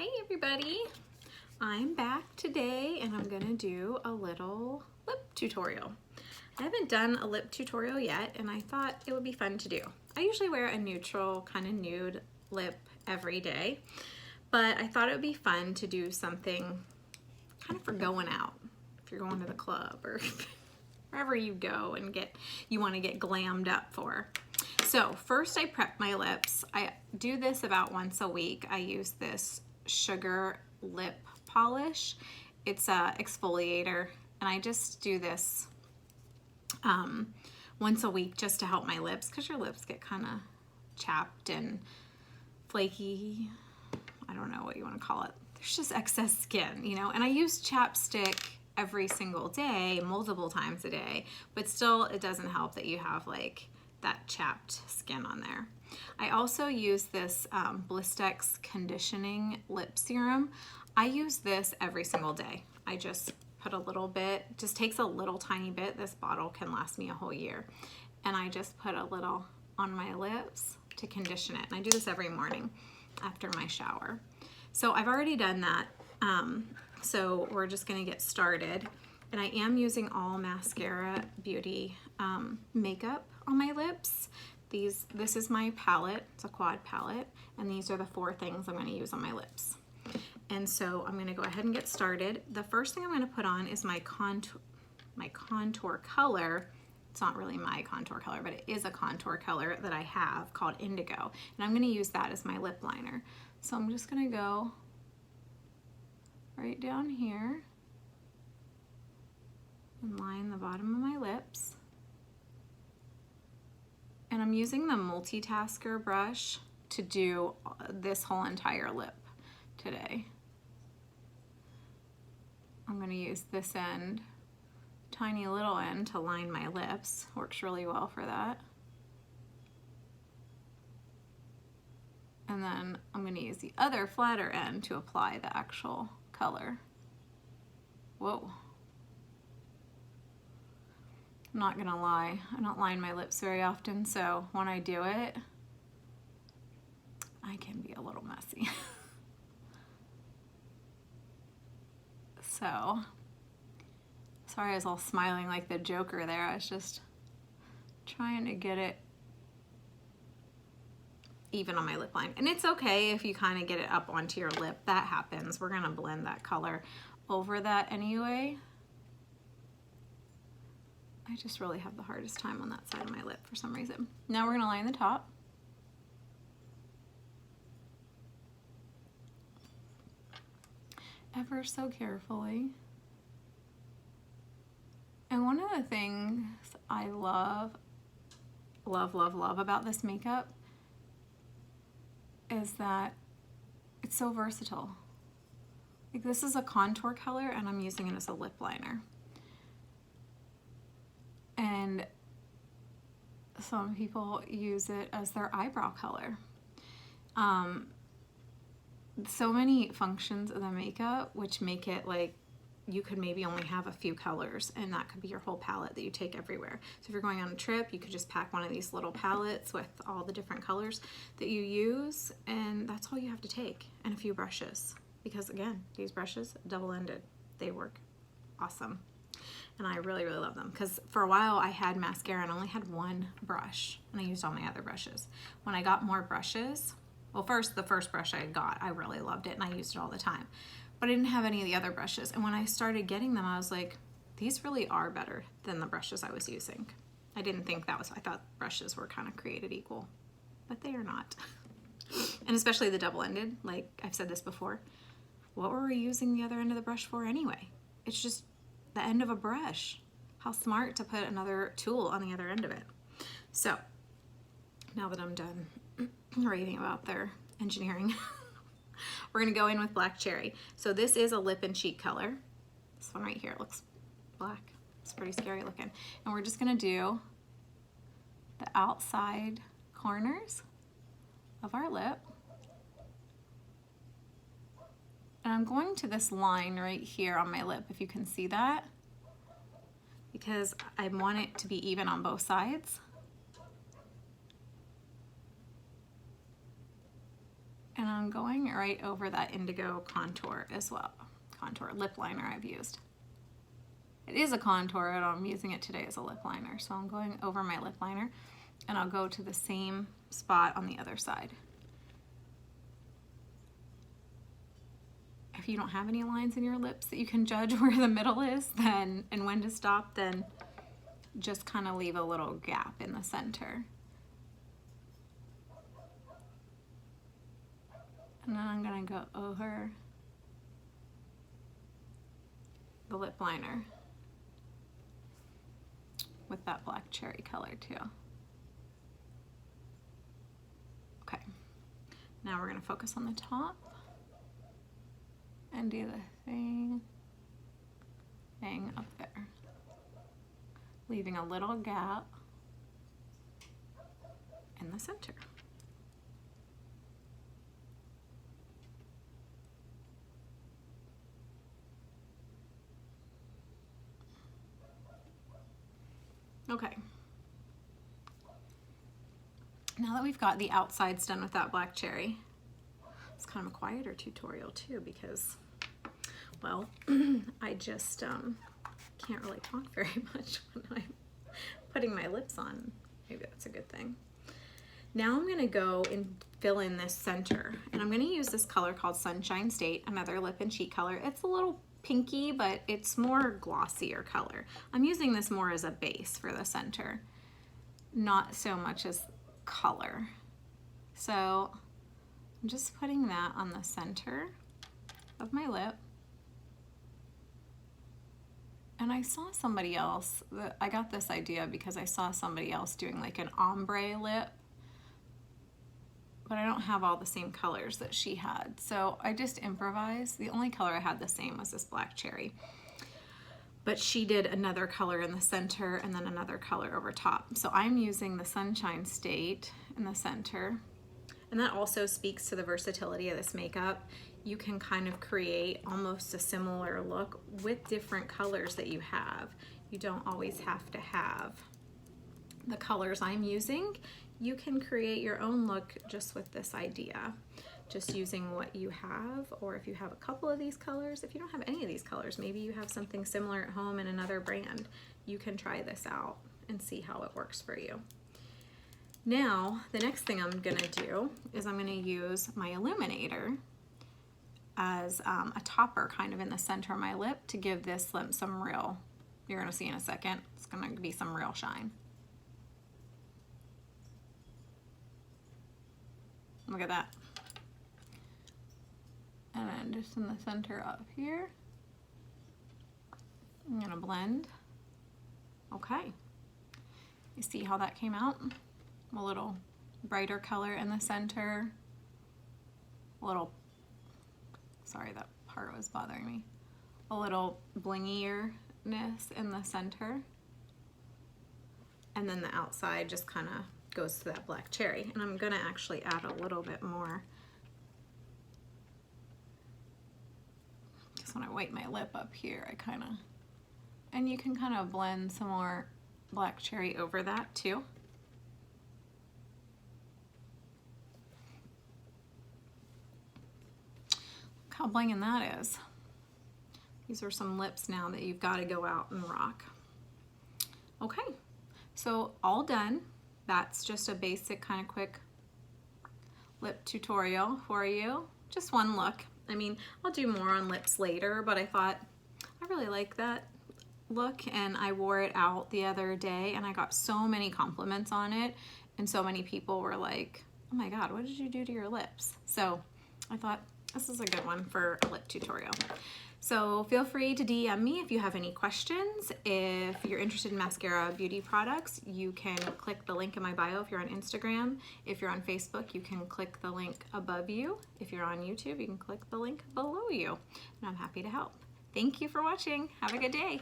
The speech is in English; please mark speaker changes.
Speaker 1: Hey everybody, I'm back today and I'm gonna do a little lip tutorial. I haven't done a lip tutorial yet and I thought it would be fun to do. I usually wear a neutral kind of nude lip every day, but I thought it would be fun to do something kind of for going out. If you're going to the club or wherever you go and you want to get glammed up for. So first I prep my lips. I do this about once a week. I use this sugar lip polish. It's a exfoliator and I just do this once a week just to help my lips because your lips get kind of chapped and flaky. I don't know what you want to call it. There's just excess skin, you know, and I use chapstick every single day, multiple times a day, but still it doesn't help that you have like that chapped skin on there. I also use this Blistex conditioning lip serum. I use this every single day. I just put a little bit, just takes a little tiny bit. This bottle can last me a whole year. And I just put a little on my lips to condition it. And I do this every morning after my shower. So I've already done that. So we're just gonna get started. And I am using all Maskcara Beauty makeup on my lips. This is my palette, it's a quad palette, and these are the 4 things I'm gonna use on my lips. And so I'm gonna go ahead and get started. The first thing I'm gonna put on is my contour color. It's not really my contour color, but it is a contour color that I have called Indigo. And I'm gonna use that as my lip liner. So I'm just gonna go right down here and line the bottom of my lips. And I'm using the multitasker brush to do this whole entire lip today. I'm gonna use this end, tiny little end, to line my lips. Works really well for that. And then I'm gonna use the other flatter end to apply the actual color. Whoa. I'm not gonna lie, I don't line my lips very often, so when I do it, I can be a little messy. So, sorry I was all smiling like the Joker there. I was just trying to get it even on my lip line. And it's okay if you kind of get it up onto your lip. That happens. We're gonna blend that color over that anyway. I just really have the hardest time on that side of my lip for some reason. Now we're gonna line the top. Ever so carefully. And one of the things I love about this makeup is that it's so versatile. Like, this is a contour color and I'm using it as a lip liner. And some people use it as their eyebrow color. So many functions of the makeup which make it like you could maybe only have a few colors, and that could be your whole palette that you take everywhere. So if you're going on a trip, you could just pack one of these little palettes with all the different colors that you use, and that's all you have to take, and a few brushes. Because again, these brushes, double-ended, they work awesome. And I really love them, because for a while I had mascara and I only had one brush and I used all my other brushes. When I got more brushes, well, the first brush I got, I really loved it and I used it all the time, but I didn't have any of the other brushes. And when I started getting them, I was like, these really are better than the brushes I was using. I didn't think that was, I thought brushes were kind of created equal, but they are not. And especially the double-ended, like I've said this before, what were we using the other end of the brush for anyway? It's just the end of a brush. How smart to put another tool on the other end of it. So now that I'm done raving about their engineering, we're gonna go in with Black Cherry. So this is a lip and cheek color. This one right here looks black. It's pretty scary looking. And we're just gonna do the outside corners of our lip. And I'm going to this line right here on my lip, if you can see that, because I want it to be even on both sides. And I'm going right over that indigo contour as well. Contour lip liner I've used. It is a contour, and I'm using it today as a lip liner. So I'm going over my lip liner, and I'll go to the same spot on the other side. If you don't have any lines in your lips that you can judge where the middle is then and when to stop, then just kind of leave a little gap in the center. And then I'm gonna go over the lip liner with that black cherry color too. Okay, now we're gonna focus on the top and do the thing up there, leaving a little gap in the center. Okay. Now that we've got the outsides done with that black cherry, it's kind of a quieter tutorial too because, well, I just can't really talk very much when I'm putting my lips on. Maybe that's a good thing. Now I'm gonna go and fill in this center, and I'm gonna use this color called Sunshine State, another lip and cheek color. It's a little pinky, but it's more glossier color. I'm using this more as a base for the center, not so much as color. So I'm just putting that on the center of my lip. And I saw somebody else, I got this idea because I saw somebody else doing like an ombre lip, but I don't have all the same colors that she had. So I just improvised. The only color I had the same was this black cherry. But she did another color in the center and then another color over top. So I'm using the Sunshine State in the center. And that also speaks to the versatility of this makeup. You can kind of create almost a similar look with different colors that you have. You don't always have to have the colors I'm using. You can create your own look just with this idea, just using what you have, or if you have a couple of these colors. If you don't have any of these colors, maybe you have something similar at home in another brand, you can try this out and see how it works for you. Now, the next thing I'm gonna do is I'm gonna use my illuminator as a topper kind of in the center of my lip to give this lip some real, you're gonna see in a second, it's gonna be some real shine. Look at that. And then just in the center up here, I'm gonna blend. Okay. You see how that came out? A little brighter color in the center. A little, sorry, that part was bothering me. A little blingier-ness in the center. And then the outside just kind of goes to that black cherry. And I'm gonna actually add a little bit more. Just when I wipe my lip up here, I kind of, and you can kind of blend some more black cherry over that too. Look how blingin' that is. These are some lips now that you've got to go out and rock. Okay, so all done. That's just a basic kind of quick lip tutorial for you. Just one look. I mean, I'll do more on lips later, but I thought I really like that look, and I wore it out the other day and I got so many compliments on it, and so many people were like, oh my God, what did you do to your lips? So I thought this is a good one for a lip tutorial. So feel free to DM me if you have any questions. If you're interested in Maskcara beauty products, you can click the link in my bio if you're on Instagram. If you're on Facebook, you can click the link above you. If you're on YouTube, you can click the link below you. And I'm happy to help. Thank you for watching. Have a good day.